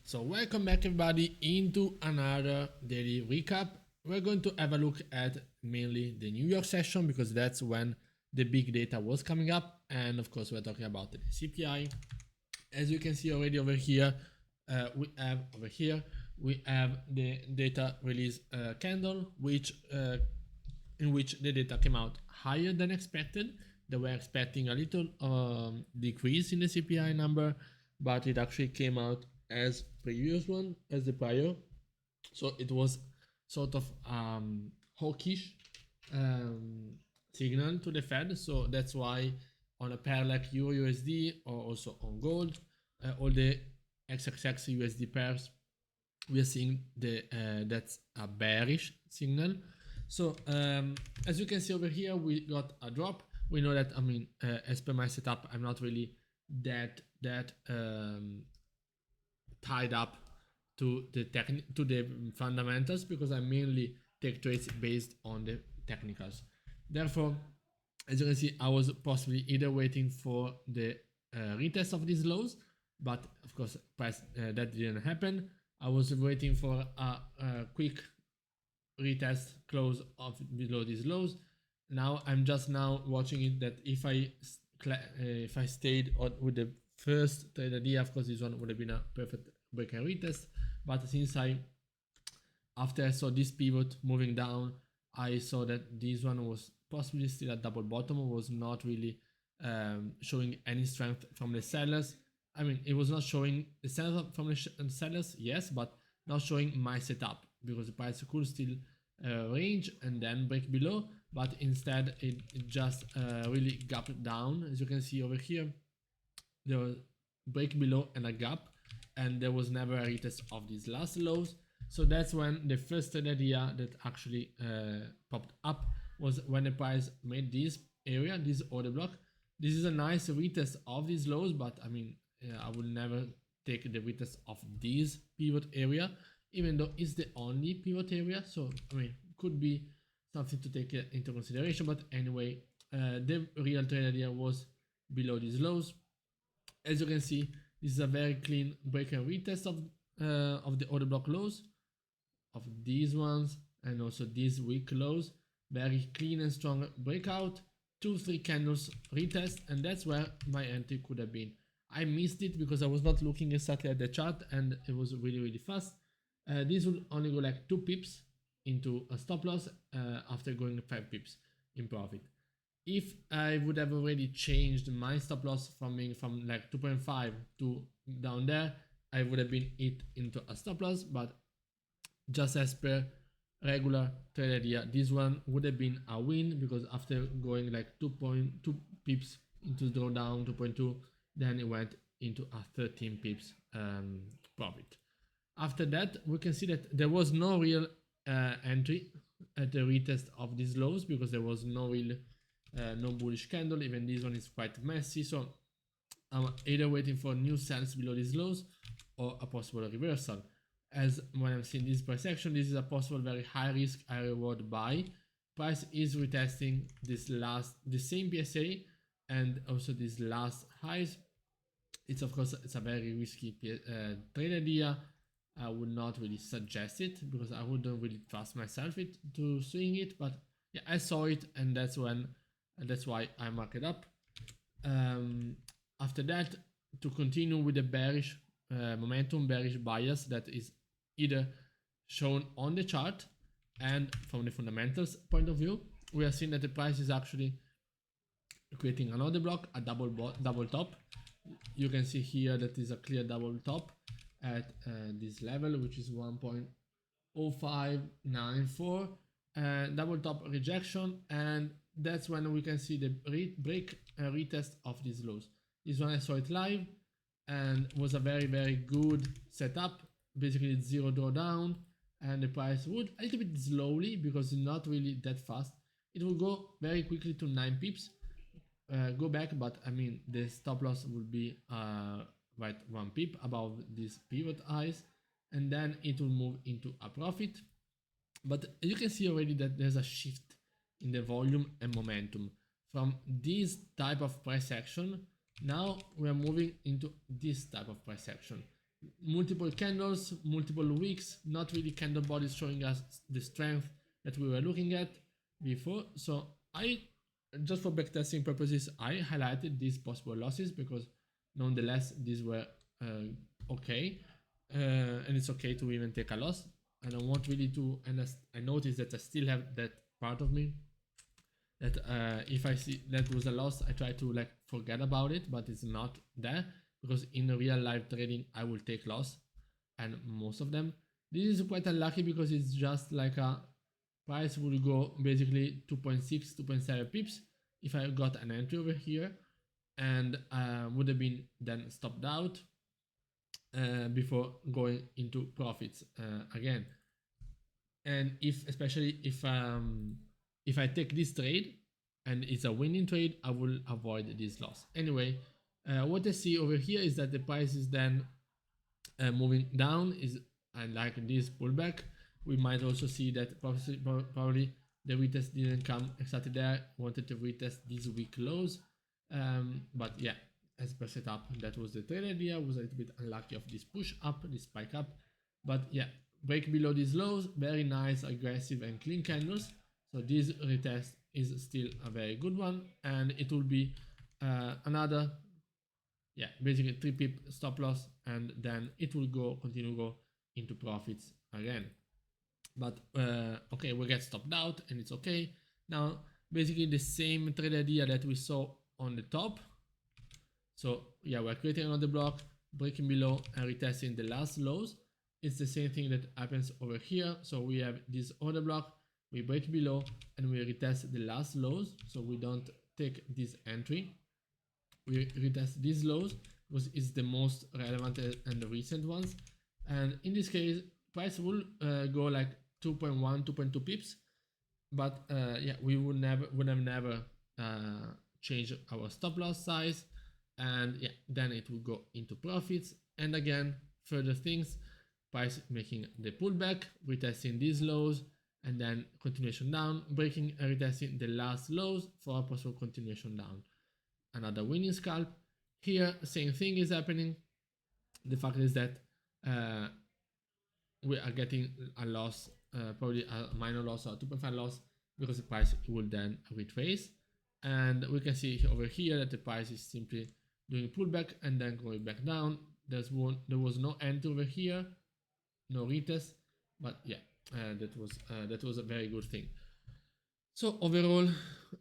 So welcome back everybody into another daily recap. We're going to have a look at mainly the New York session because that's when the big data was coming up, and of course we're talking about the CPI. As you can see already over here, we have the data release candle, in which the data came out higher than expected. They were expecting a little decrease in the CPI number, but it actually came out as the prior. So it was sort of hawkish signal to the Fed. So that's why on a pair like EurUsd or also on gold, all the XXX USD pairs, we are seeing that's a bearish signal. So as you can see over here, we got a drop. We know that, as per my setup, I'm not really that tied up to the fundamentals because I mainly take trades based on the technicals. Therefore, as you can see, I was possibly either waiting for the retest of these lows, but of course that didn't happen. I was waiting for a quick retest close of below these lows. Now I'm just now watching it that if I stayed with the first trade idea, of course this one would have been a perfect break and retest, but since after I saw this pivot moving down, I saw that this one was possibly still a double bottom, was not really showing any strength from the sellers. I mean, it was not showing the strength from the sellers, yes, but not showing my setup because the price could still range and then break below, but instead it just really gapped down. As you can see over here, there was break below and a gap, and there was never a retest of these last lows. So that's when the first idea that actually popped up was when the price made this area, this order block. This is a nice retest of these lows, but I mean, I would never take the retest of this pivot area, even though it's the only pivot area. So I mean, could be something to take into consideration. But anyway, the real trade idea was below these lows. As you can see, this is a very clean break and retest of the order block lows, of these ones, and also these weak lows. Very clean and strong breakout, 2-3 candles retest, and that's where my entry could have been. I missed it because I was not looking exactly at the chart and it was really fast. This will only go like 2 pips into a stop loss after going 5 pips in profit. If I would have already changed my stop loss from being from like 2.5 to down there, I would have been hit into a stop loss, but just as per regular trade idea, this one would have been a win because after going like 2.2 pips into drawdown 2.2, then it went into a 13 pips profit. After that, we can see that there was no real entry at the retest of these lows because there was no real no bullish candle. Even this one is quite messy, so I'm either waiting for new sells below these lows or a possible reversal. As when I'm seeing this price action, this is a possible very high risk, high reward buy. Price is retesting the same PSA and also these last highs. It's of course it's a very risky trade idea. I would not really suggest it because I wouldn't really trust myself to swing it. But yeah, I saw it, and that's why I marked it up. After that, to continue with the bearish momentum, bearish bias that is either shown on the chart and from the fundamentals point of view, we are seeing that the price is actually creating another block, a double top. You can see here that is a clear double top at this level, which is 1.0594, double top rejection, and that's when we can see the break retest of these lows. This one I saw it live and was a very good setup. Basically it's zero drawdown, and the price would a little bit slowly because it's not really that fast. It will go very quickly to 9 pips, go back, but I mean the stop loss would be right 1 pip above these pivot highs, and then it will move into a profit. But you can see already that there's a shift in the volume and momentum from this type of price action. Now we are moving into this type of price action. multiple candles, multiple wicks, not really candle bodies showing us the strength that we were looking at before. So I, just for backtesting purposes, I highlighted these possible losses because nonetheless these were okay, and it's okay to even take a loss. I don't want really to, and I noticed that I still have that part of me that if I see that was a loss, I try to like forget about it, but it's not there because in real life trading I will take loss, and most of them. This is quite unlucky because it's just like a price will go basically 2.6, 2.7 pips if I got an entry over here, and would have been then stopped out before going into profits again. And especially if I take this trade and it's a winning trade, I will avoid this loss. Anyway, what I see over here is that the price is then moving down, is like this pullback. We might also see that probably the retest didn't come exactly there, wanted to retest these weak lows, but yeah, as per setup, that was the trade idea. Was a little bit unlucky of this push up, this spike up, but yeah, break below these lows, very nice, aggressive and clean candles. So this retest is still a very good one, and it will be another, yeah, basically 3 pip stop loss, and then it will continue go into profits again. But okay, we get stopped out and it's okay. Now basically the same trade idea that we saw on the top. So yeah, we're creating another block, breaking below and retesting the last lows. It's the same thing that happens over here. So we have this order block, we break below and we retest the last lows. So we don't take this entry. We retest these lows because it's the most relevant and the recent ones. And in this case, price will go like 2.1, 2.2 pips. But yeah, we would have never changed our stop loss size. And yeah, then it will go into profits. And again, further things, price making the pullback, retesting these lows, and then continuation down, breaking and retesting the last lows for a possible continuation down. Another winning scalp. Here, same thing is happening. The fact is that we are getting a loss, probably a minor loss or a 2.5 loss, because the price will then retrace. And we can see over here that the price is simply doing a pullback and then going back down. There was no entry over here, no retest, but yeah, that was a very good thing. So overall,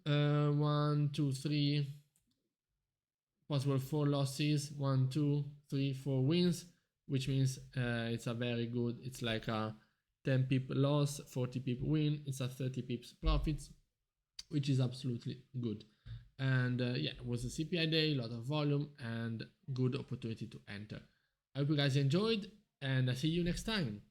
1, 2, 3, possible 4 losses, 1, 2, 3, 4 wins, which means it's a very good, it's like a 10 pip loss, 40 pip win, it's a 30 pips profits, which is absolutely good. And yeah, it was a CPI day, a lot of volume and good opportunity to enter. I hope you guys enjoyed, and I see you next time.